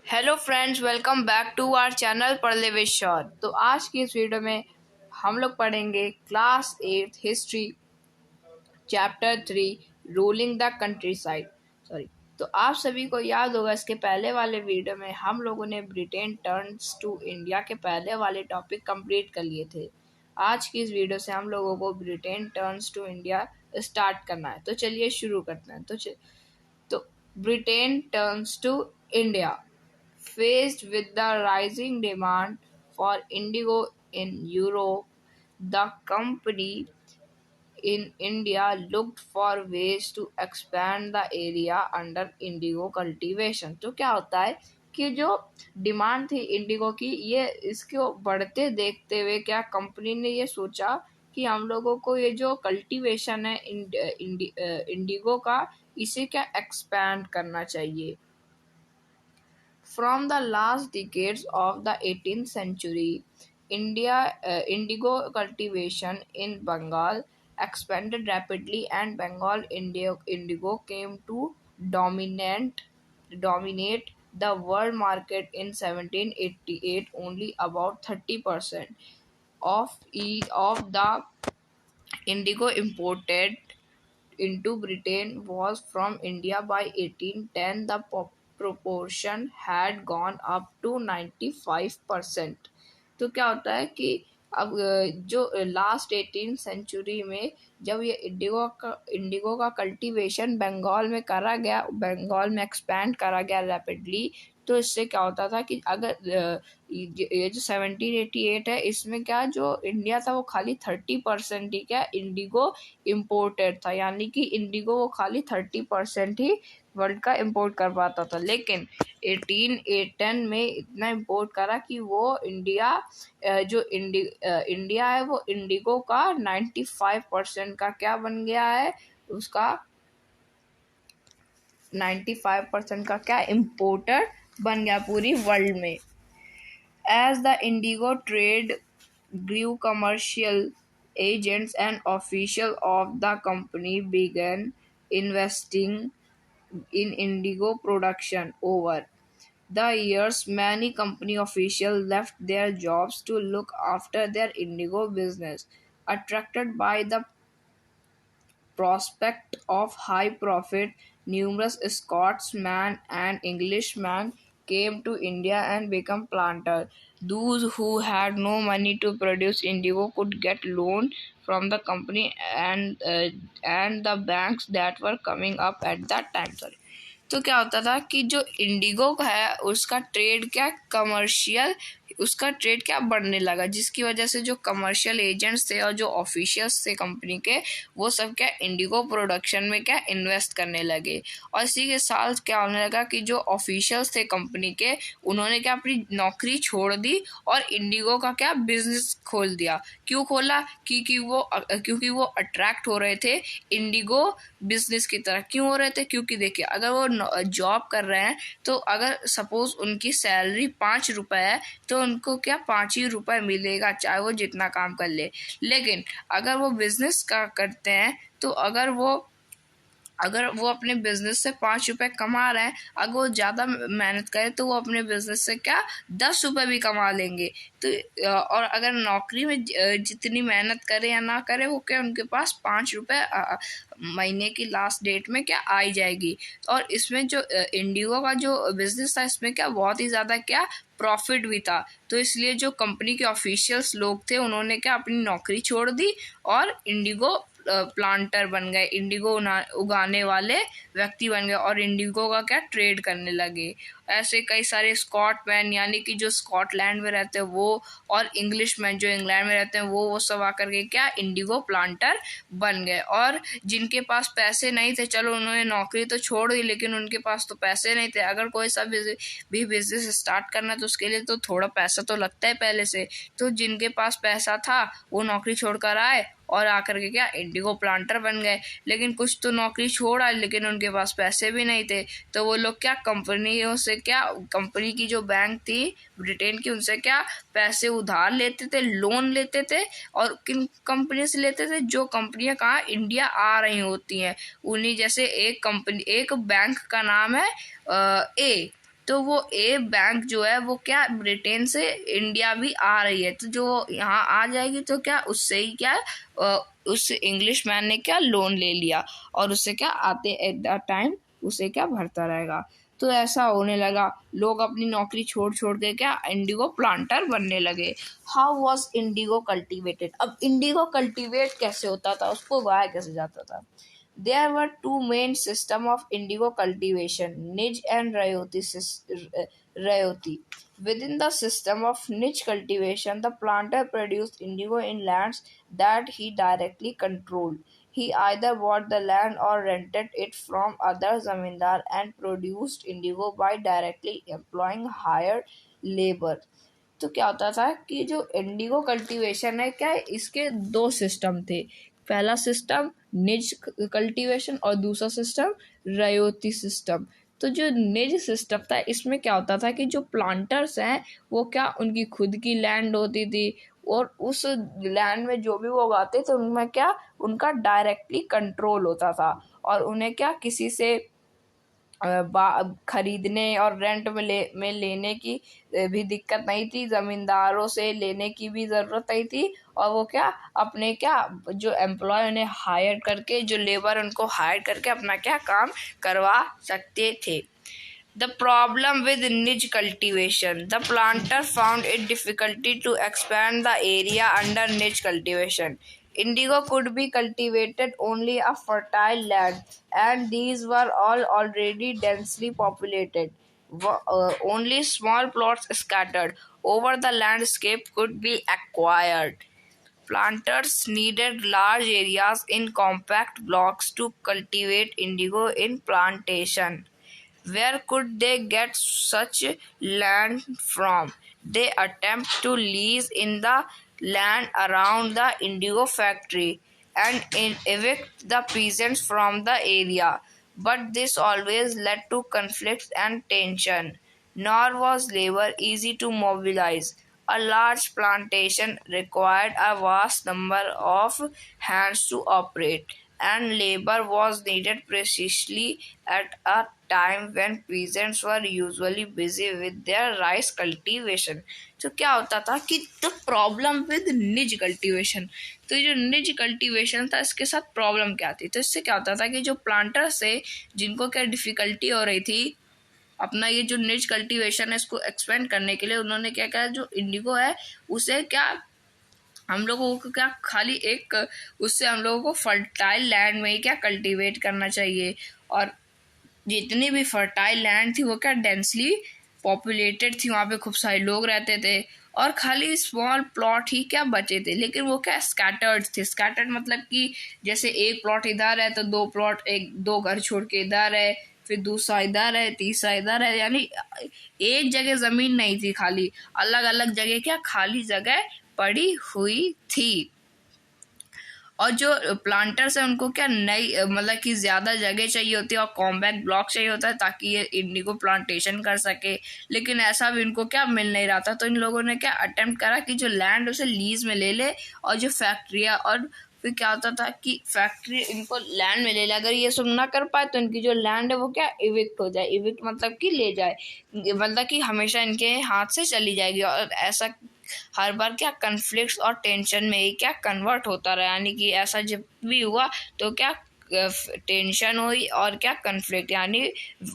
Hello friends, welcome back to our channel Padhle with sure. तो आज की इस वीडियो में हम लोग पढ़ेंगे class 8 history chapter 3 ruling the country side. Sorry. तो आप सभी को याद होगा, इसके पहले वाले वीडियो में हम लोगों ने ब्रिटेन टर्न्स टू इंडिया के पहले वाले टॉपिक कंप्लीट कर लिए थे। आज की इस वीडियो से हम लोगों को Britain turns to India start करना है। तो चलिए शुरू करते हैं। तो Britain turns to India. Faced with the rising demand for indigo in Europe, the company in India looked for ways to expand the area under indigo cultivation। तो क्या होता है कि जो डिमांड थी इंडिगो की, ये इसको बढ़ते देखते हुए क्या कंपनी ने ये सोचा कि हम लोगों को ये जो कल्टीवेशन है इंडिगो का, इसे क्या एक्सपैंड करना चाहिए। From the last decades of the 18th century, indigo cultivation in Bengal expanded rapidly, and Bengal indigo came to dominate the world market in 1788. Only about 30% of the indigo imported into Britain was from India. By 1810, the proportion had gone up to 95%। तो क्या होता है कि अब जो last 18 century में जब ये इंडिगो का कल्टीवेशन बंगाल में करा गया, बंगाल में एक्सपैंड करा गया रैपिडली, तो इससे क्या होता था कि अगर ये जो 1788 है, इसमें क्या जो इंडिया था वो खाली 30% ही क्या इंडिगो इम्पोर्टेड था, यानी कि इंडिगो वो खाली 30% ही वर्ल्ड का इम्पोर्ट कर पाता था। लेकिन 1810 में इतना इम्पोर्ट करा कि वो इंडिया इंडिया है वो इंडिगो का 95% का क्या बन गया है, उसका 95% का क्या इम्पोर्टर बन गया पूरी वर्ल्ड में। As the indigo trade grew, commercial agents and officials of the company began investing in indigo production. Over the years, many company officials left their jobs to look after their indigo business. Attracted by the prospect of high profit, numerous Scotsmen and Englishmen came to India and became planters. Those who had no money to produce indigo could get loan from the company and the banks that were coming up at that time. Sorry। तो क्या होता था कि जो Indigo का है उसका trade क्या बढ़ने लगा, जिसकी वजह से जो कमर्शियल एजेंट्स थे और जो ऑफिशियल्स थे कंपनी के, वो सब क्या इंडिगो प्रोडक्शन में क्या इन्वेस्ट करने लगे। और इसी के साथ क्या होने लगा कि जो ऑफिशियल्स थे कंपनी के, उन्होंने क्या अपनी नौकरी छोड़ दी और इंडिगो का क्या बिजनेस खोल दिया। क्यों खोला? क्योंकि वो अट्रैक्ट हो रहे थे इंडिगो बिजनेस की तरफ। क्यों हो रहे थे? क्योंकि देखिए, अगर वो जॉब कर रहे हैं तो अगर सपोज उनकी सैलरी 5 रुपए है तो उनको क्या 5 ही रुपए मिलेगा, चाहे वो जितना काम कर ले। लेकिन अगर वो बिजनेस का करते हैं तो अगर वो अपने बिजनेस से 5 रुपए कमा रहे हैं, अगर वो ज़्यादा मेहनत करें तो वो अपने बिजनेस से क्या 10 रुपए भी कमा लेंगे। तो और अगर नौकरी में जितनी मेहनत करे या ना करे, वो क्या उनके पास 5 रुपए महीने की लास्ट डेट में क्या आ जाएगी। और इसमें जो इंडिगो का जो बिजनेस था, इसमें क्या बहुत ही ज़्यादा क्या प्रॉफिट भी था। तो इसलिए जो कंपनी के ऑफिशियल्स लोग थे, उन्होंने क्या अपनी नौकरी छोड़ दी और इंडिगो प्लांटर बन गए, इंडिगो उगाने वाले व्यक्ति बन गए और इंडिगो का क्या ट्रेड करने लगे। ऐसे कई सारे स्कॉटमैन, यानी कि जो स्कॉटलैंड में रहते हैं वो, और इंग्लिशमैन जो इंग्लैंड में रहते हैं वो सब आकर के क्या इंडिगो प्लांटर बन गए। और जिनके पास पैसे नहीं थे, चलो उन्होंने नौकरी तो छोड़ दी, लेकिन उनके पास तो पैसे नहीं थे। अगर कोई सा भी बिजनेस स्टार्ट करना तो उसके लिए तो थोड़ा पैसा तो लगता है पहले से। तो जिनके पास पैसा था वो नौकरी छोड़कर आए और आकर के क्या इंडिगो प्लांटर बन गए। लेकिन कुछ तो नौकरी छोड़ आए, लेकिन उनके पास पैसे भी नहीं थे, तो वो लोग क्या कंपनियों से क्या कंपनी की जो बैंक थी ब्रिटेन की, उनसे क्या पैसे उधार लेते थे, लोन लेते थे। और किन कंपनी से लेते थे? जो कंपनियां कहाँ इंडिया आ रही होती हैं उन्हीं। जैसे एक बैंक का नाम है तो वो ए बैंक जो है वो क्या ब्रिटेन से इंडिया भी आ रही है, तो जो यहाँ आ जाएगी तो क्या उससे ही क्या उस इंग्लिश मैन ने क्या लोन ले लिया और उससे क्या आते एट द टाइम उसे क्या भरता रहेगा। तो ऐसा होने लगा, लोग अपनी नौकरी छोड़ छोड़ के क्या इंडिगो प्लांटर बनने लगे। How was Indigo cultivated? अब इंडिगो कल्टिवेट कैसे होता था, उसको उगाया कैसे जाता था? There were two main systems of indigo cultivation, niche and rayoti. Within the system of niche cultivation, the planter produced indigo in lands that he directly controlled. He either bought the land or rented it from other zamindar and produced indigo by directly employing hired labor. तो क्या होता था कि जो Indigo cultivation है क्या, इसके दो सिस्टम थे। पहला सिस्टम निज कल्टीवेशन और दूसरा सिस्टम रयोती सिस्टम। तो जो निज सिस्टम था इसमें क्या होता था कि जो प्लांटर्स हैं वो क्या उनकी खुद की लैंड होती थी और उस लैंड में जो भी वो उगाते थे उनमें क्या उनका डायरेक्टली कंट्रोल होता था और उन्हें क्या किसी से खरीदने और रेंट में लेने की भी दिक्कत नहीं थी, ज़मींदारों से लेने की भी ज़रूरत नहीं थी और वो क्या अपने क्या जो एम्प्लॉय उन्हें हायर करके, जो लेबर उनको हायर करके अपना क्या काम करवा सकते थे। The problem with niche cultivation. The planter found it difficulty to expand the area under niche cultivation. Indigo could be cultivated only a fertile land, and these were all already densely populated. Only small plots scattered over the landscape could be acquired. Planters needed large areas in compact blocks to cultivate indigo in plantation. Where could they get such land from? They attempt to lease in the land around the indigo factory and evict the peasants from the area. But this always led to conflicts and tension. Nor was labor easy to mobilize. A large plantation required a vast number of hands to operate, and labor was needed precisely at a time when peasants were usually busy with their rice cultivation. तो क्या होता था कि the problem with निज cultivation, तो जो निज cultivation था इसके साथ प्रॉब्लम क्या थी? तो इससे क्या होता था कि जो प्लांटर्स थे जिनको क्या डिफिकल्टी हो रही थी अपना ये जो निज कल्टीवेशन है इसको एक्सपेंड करने के लिए, उन्होंने क्या कहा जो इंडिगो है उसे क्या हम लोगों को क्या खाली एक उससे हम लोगों को फर्टाइल लैंड में ही क्या कल्टीवेट करना चाहिए और जितनी भी फर्टाइल लैंड थी वो क्या डेंसली पॉपुलेटेड थी, वहाँ पे खूब सारे लोग रहते थे और खाली स्मॉल प्लॉट ही क्या बचे थे, लेकिन वो क्या स्कैटर्ड थे। स्कैटर्ड मतलब कि जैसे एक प्लॉट इधर है तो दो प्लॉट एक दो घर छोड़ के इधर है, फिर दूसरा इधर है, तीसरा इधर है, यानी एक जगह ज़मीन नहीं थी, खाली अलग अलग जगह क्या खाली जगह पड़ी हुई थी। और जो प्लांटर्स हैं उनको क्या नई मतलब कि ज़्यादा जगह चाहिए होती है और कॉम्पैक्ट ब्लॉक चाहिए होता है ताकि ये इंडिगो प्लांटेशन कर सके, लेकिन ऐसा भी इनको क्या मिल नहीं रहा था। तो इन लोगों ने क्या अटेम्प्ट करा कि जो लैंड उसे लीज में ले ले और जो फैक्ट्रियाँ और फिर क्या होता था कि फैक्ट्री इनको लैंड में ले ले, अगर ये सब ना कर पाए तो इनकी जो लैंड है वो क्या इविक्ट हो जाए। इविक्ट मतलब कि ले जाए, मतलब कि हमेशा इनके हाथ से चली जाएगी और ऐसा हर बार क्या कन्फ्लिक्ट और टेंशन में ही क्या कन्वर्ट होता रहा, यानी कि ऐसा जब भी हुआ तो क्या टेंशन हुई और क्या कन्फ्लिक्ट यानी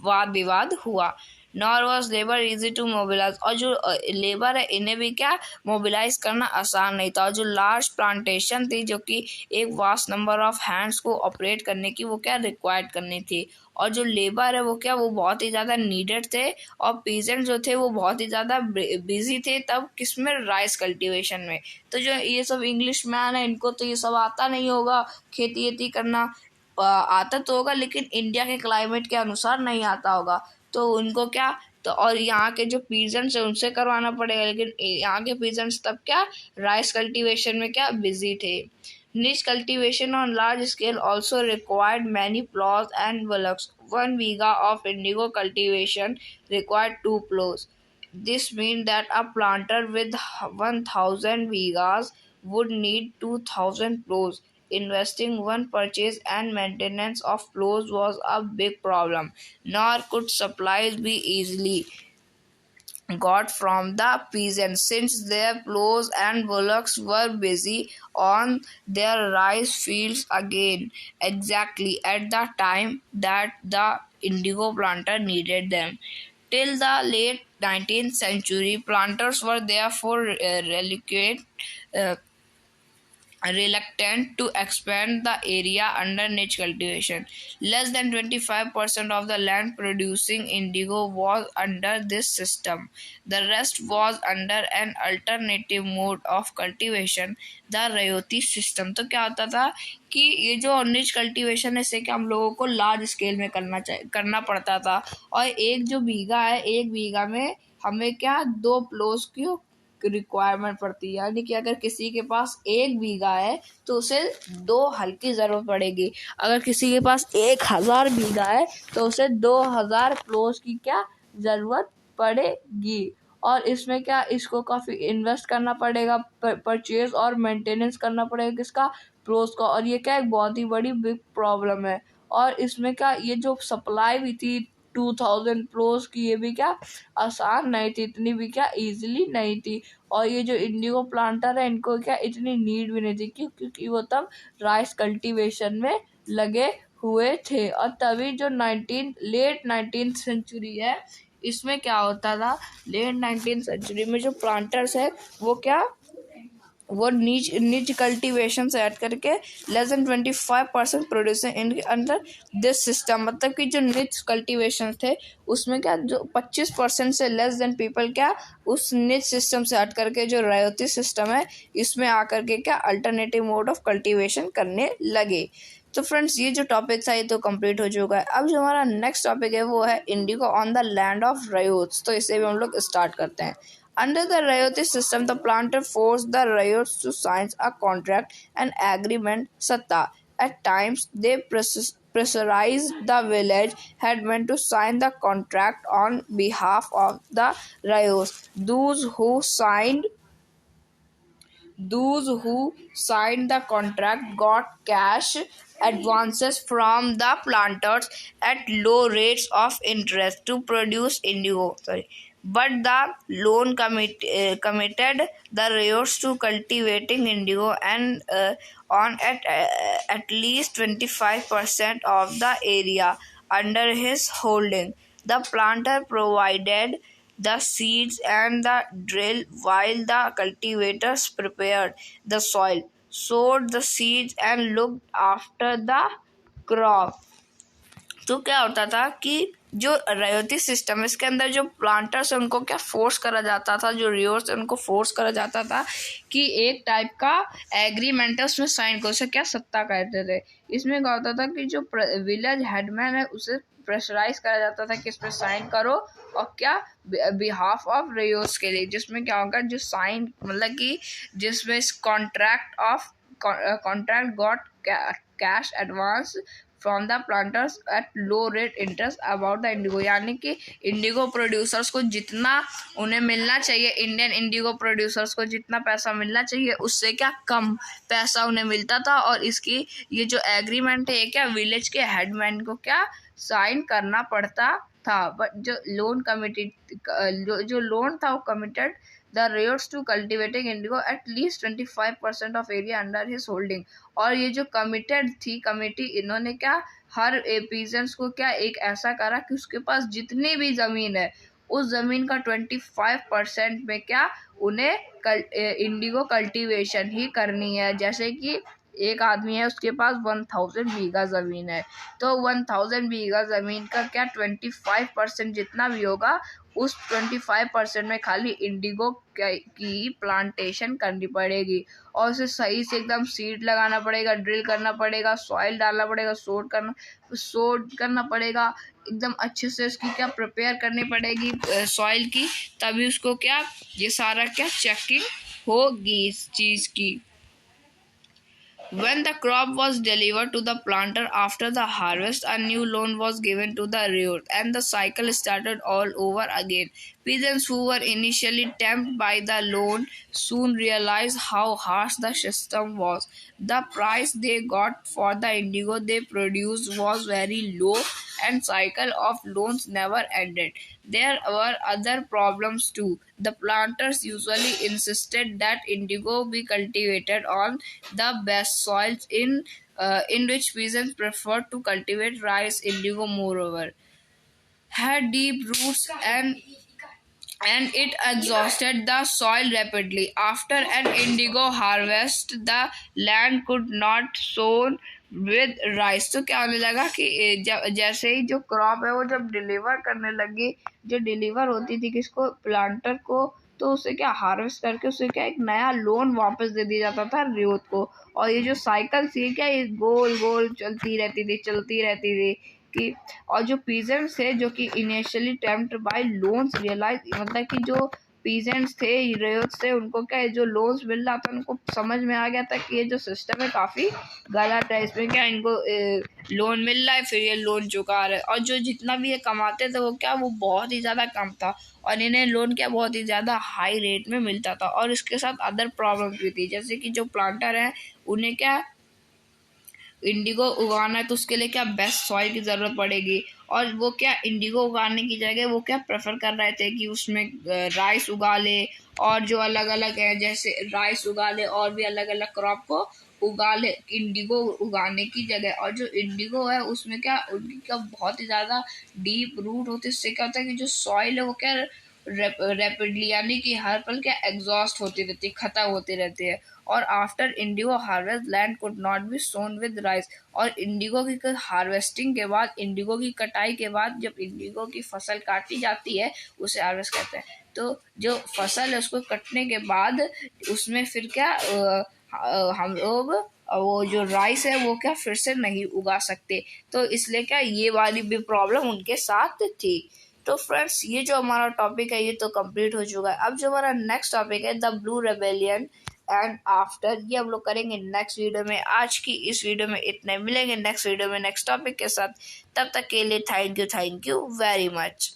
वाद विवाद हुआ। Nor was labour easy to mobilise, और जो लेबर है इन्हें भी क्या मोबिलाइज करना आसान नहीं था। और जो लार्ज प्लांटेशन थी जो कि एक वास्ट नंबर ऑफ हैंड्स को ऑपरेट करने की वो क्या रिक्वायर्ड करनी थी, और जो लेबर है वो क्या वो बहुत ही ज़्यादा नीडेड थे और पीजेंट जो थे वो बहुत ही ज़्यादा बिजी थे तब किसमें राइस कल्टीवेशन में। तो जो ये सब इंग्लिश मैन है इनको तो ये सब आता नहीं होगा, खेती वेती करना आता तो होगा लेकिन इंडिया के क्लाइमेट के अनुसार नहीं आता होगा, तो उनको क्या तो और यहाँ के जो पीजेंट्स है उनसे करवाना पड़ेगा, लेकिन यहाँ के पीजेंट्स तब क्या राइस कल्टीवेशन में क्या बिजी थे। Niche cultivation on large scale also required many plows and bullocks. 1 vega of indigo cultivation required 2 plows. This means that a planter with 1,000 vegas would need 2,000 plows. Investing one purchase and maintenance of plows was a big problem, nor could supplies be easily got from the peasants, since their plows and bullocks were busy on their rice fields again, exactly at the time that the indigo planter needed them. Till the late 19th century, planters were therefore uh, reluctant to expand the area under niche cultivation. Less than 25% of the land producing indigo was under this system. The rest was under an alternative mode of cultivation, the Rayoti system. तो क्या होता था कि ये जो निच cultivation है इसे कि हम लोगों को लार्ज स्केल में करना पड़ता था, और एक जो बीघा है, एक बीघा में हमें क्या 2 प्लोस की रिक्वायरमेंट पड़ती है, यानी कि अगर किसी के पास 1 बीघा है तो उसे 2 हल की ज़रूरत पड़ेगी। अगर किसी के पास 1000 बीघा है तो उसे 2000 प्लॉट्स की क्या ज़रूरत पड़ेगी। और इसमें क्या इसको काफ़ी इन्वेस्ट करना पड़ेगा, परचेज और मेंटेनेंस करना पड़ेगा किसका, प्लॉट्स का। और ये क्या एक बहुत ही बड़ी बिग प्रॉब्लम है। और इसमें क्या ये जो सप्लाई भी थी 2000 प्लॉट्स की, ये भी क्या आसान नहीं थी, इतनी भी क्या इजीली नहीं थी। और ये जो इंडिगो प्लांटर है इनको क्या इतनी नीड भी नहीं थी, क्योंकि वो तब राइस कल्टीवेशन में लगे हुए थे। और तभी जो लेट 19th सेंचुरी है, इसमें क्या होता था, लेट 19th सेंचुरी में जो प्लांटर्स है वो क्या वो नीच कल्टीवेशन से ऐड करके लेस देन 25% प्रोड्यूसर इनके अंडर दिस सिस्टम, मतलब कि जो नीच कल्टीवेशन थे उसमें क्या जो 25% से लेस देन पीपल क्या उस नीच सिस्टम से हट करके जो रयोती सिस्टम है इसमें आकर के क्या अल्टरनेटिव मोड ऑफ कल्टीवेशन करने लगे। तो फ्रेंड्स ये जो टॉपिक था ये तो कंप्लीट हो चुका है। अब जो हमारा नेक्स्ट टॉपिक है वो है indigo on the land of ryots. तो इसे भी हम लोग स्टार्ट करते हैं। Under the Rayoti system, the planter forced the Rayots to sign a contract and agreement satta. At times, they pressurized the village headmen to sign the contract on behalf of the Rayots. Those who signed the contract got cash advances from the planters at low rates of interest to produce indigo. But the loan committed the Rayos to cultivating indigo and on at least 25% of the area under his holding. The planter provided the seeds and the drill while the cultivators prepared the soil, sowed the seeds and looked after the crop. तो क्या होता था कि जो रयोती system है इसके अंदर जो प्लांटर्स है उनको क्या फोर्स करा जाता था, जो रियोर्स है उनको फोर्स करा जाता था कि एक टाइप का एग्रीमेंट है उसमें साइन करो, उसे क्या सत्ता कहते थे। इसमें क्या होता था कि जो विलेज हेडमैन है उसे प्रेशराइज करा जाता था कि इस पर साइन करो, और क्या बिहाफ ऑफ रेयोस के लिए, जिसमें क्या होगा जो साइन मतलब कि जिसमें contract got cash advance from the planters at low rate interest about the Indigo, यानी कि इंडिगो प्रोड्यूसर्स को जितना उन्हें मिलना चाहिए, इंडियन इंडिगो प्रोड्यूसर्स को जितना पैसा मिलना चाहिए उससे क्या कम पैसा उन्हें मिलता था। और इसकी ये जो एग्रीमेंट है ये क्या विलेज के हेडमैन को क्या साइन करना पड़ता था। बट जो लोन कमिटेड जो लोन था वो committed the rates to cultivating indigo at least 25% of area under his holding। और ये जो कमिटेड थी कमेटी, इन्होंने क्या हर पीजेंट्स को क्या एक ऐसा करा कि उसके पास जितनी भी ज़मीन है उस ज़मीन का 25% में क्या उन्हें इंडिगो कल्टीवेशन ही करनी है। जैसे कि एक आदमी है उसके पास 1000 बीघा ज़मीन है, तो 1000 बीघा ज़मीन का क्या 25% जितना भी होगा उस 25% में खाली इंडिगो की प्लांटेशन करनी पड़ेगी। और उसे सही से एकदम सीड लगाना पड़ेगा, ड्रिल करना पड़ेगा, सॉइल डालना पड़ेगा, सोड करना पड़ेगा, एकदम अच्छे से उसकी क्या प्रिपेयर करनी पड़ेगी सॉइल की, तभी उसको क्या ये सारा क्या चेकिंग होगी इस चीज़ की। When the crop was delivered to the planter after the harvest, a new loan was given to the rear, and the cycle started all over again. Peasants who were initially tempted by the loan soon realized how harsh the system was. The price they got for the indigo they produced was very low, and cycle of loans never ended. There were other problems too. The planters usually insisted that indigo be cultivated on the best soils in which peasants preferred to cultivate rice. Indigo, moreover, had deep roots and it exhausted the soil rapidly. After an indigo harvest, the land could not sown with rice. तो क्या होने लगा कि जैसे ही जो crop है वो जब डिलीवर करने लगी, जो डिलीवर होती थी किसको, प्लांटर को, तो उसे क्या हार्वेस्ट करके उसे क्या एक नया लोन वापस दे दिया जाता था यूथ को। और ये जो साइकिल थी क्या, ये गोल गोल चलती रहती थी कि, और जो पीजेंट्स थे जो कि initially tempt by loans realise, मतलब कि जो पीजेंट्स थे, यूथ्स थे, उनको क्या जो लोन्स मिल रहा था उनको समझ में आ गया था कि ये जो सिस्टम है काफ़ी गलत है, इसमें क्या इनको लोन मिल रहा है फिर ये लोन चुका रहे, और जो जितना भी ये कमाते थे वो क्या वो बहुत ही ज़्यादा कम था, और इन्हें लोन क्या बहुत ही ज़्यादा हाई रेट में मिलता था। और इसके साथ अदर प्रॉब्लम भी थी, जैसे कि जो प्लांटर हैं उन्हें क्या इंडिगो उगाना है तो उसके लिए क्या बेस्ट सॉइल की ज़रूरत पड़ेगी, और वो क्या इंडिगो उगाने की जगह वो क्या प्रेफर कर रहे थे कि उसमें राइस उगा ले, और जो अलग अलग है जैसे राइस उगा ले और भी अलग अलग क्रॉप को उगा ले इंडिगो उगाने की जगह। और जो इंडिगो है उसमें क्या उनकी क्या बहुत ही ज़्यादा डीप रूट होते हैं, इससे क्या होता है कि जो सॉइल है वो क्या रैपिडली यानी कि हर पल क्या एग्जॉस्ट होती रहती है, खत्म होती रहती है। और after Indigo harvest land could not be Son with rice, और इंडिगो की हार्वेस्टिंग के बाद, इंडिगो की कटाई के बाद जब इंडिगो की फसल काटी जाती है उसे हार्वेस्ट कहते हैं, तो जो फसल है उसको कटने के बाद उसमें फिर क्या हम लोग वो जो राइस है वो क्या फिर से नहीं उगा सकते, तो इसलिए क्या ये वाली भी प्रॉब्लम उनके साथ थी। तो फ्रेंड्स ये जो हमारा टॉपिक है ये तो कंप्लीट हो चुका है। अब जो हमारा नेक्स्ट टॉपिक है the blue rebellion and after, ये हम लोग करेंगे नेक्स्ट वीडियो में। आज की इस वीडियो में इतने, मिलेंगे नेक्स्ट वीडियो में नेक्स्ट टॉपिक के साथ, तब तक के लिए थैंक यू वेरी मच।